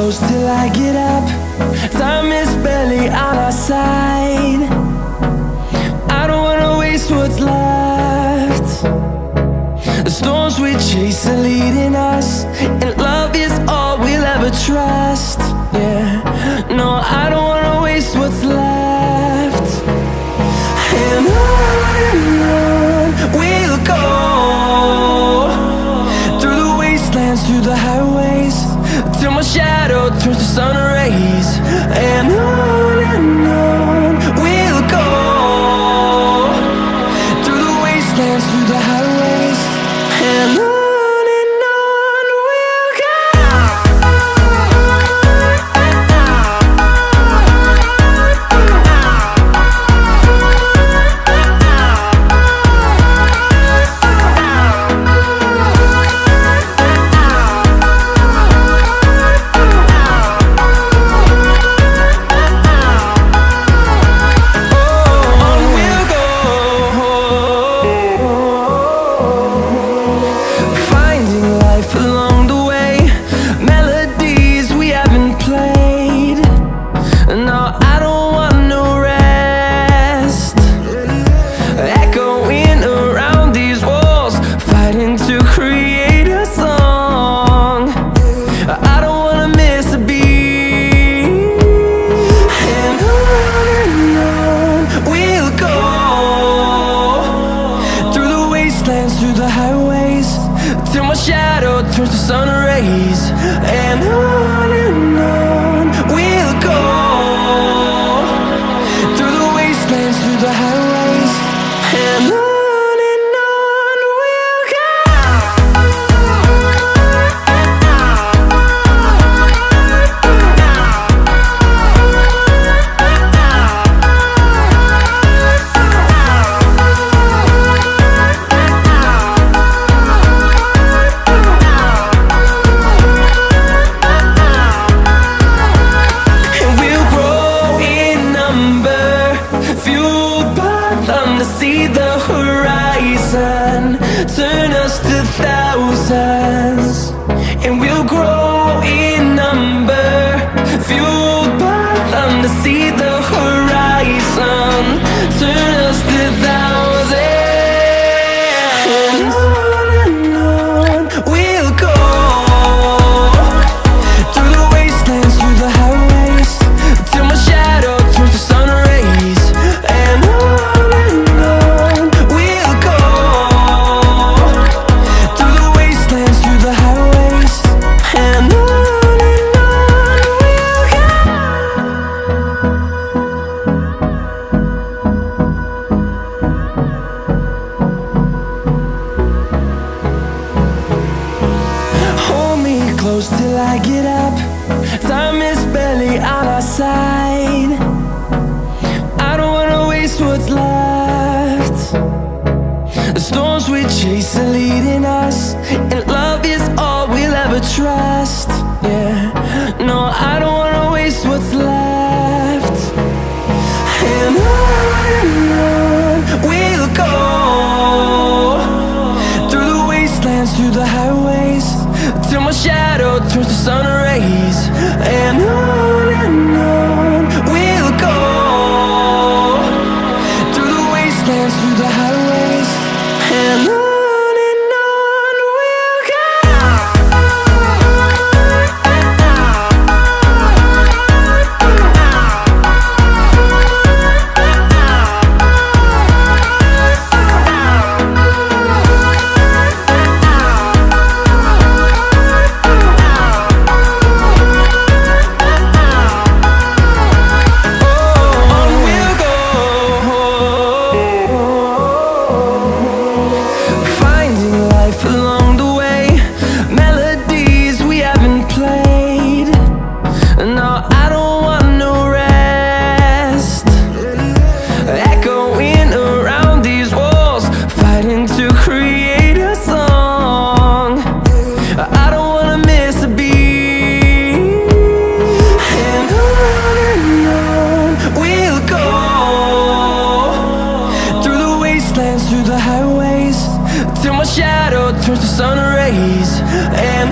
close till I get up. Time is barely on our side. I don't wanna waste what's left. The storms we chase are leading us, and love is all we'll ever trust. Yeah, no, I don't wanna waste what's left. And on we'll go, through the wastelands, through the highways, till my shadow turns to sun rays. And on we'll go, through the wastelands, through the highways, and on. Through the highways, till my shadow turns to sun rays. And on we'll go, through the wastelands, through the highways, and on we'll go. See the horizon turn us to thousands, and we'll grow in number, fueled by them. To see the horizon turn us to thousands, and on we'll go, through the wastelands, through the highways, till my shadow turns to sun rays. And close till I get up. Time is barely on our side. I don't wanna waste what's left. The storms we chase are leading us, and love is all we'll ever trust. Yeah, no, I don't wanna waste what's left. And on we'll go, through the wastelands, through the highways, till my shadow turns to sun rays. And on we'll go, through the wastelands, through the highways, and on. through the highways till my shadow turns to sun rays. And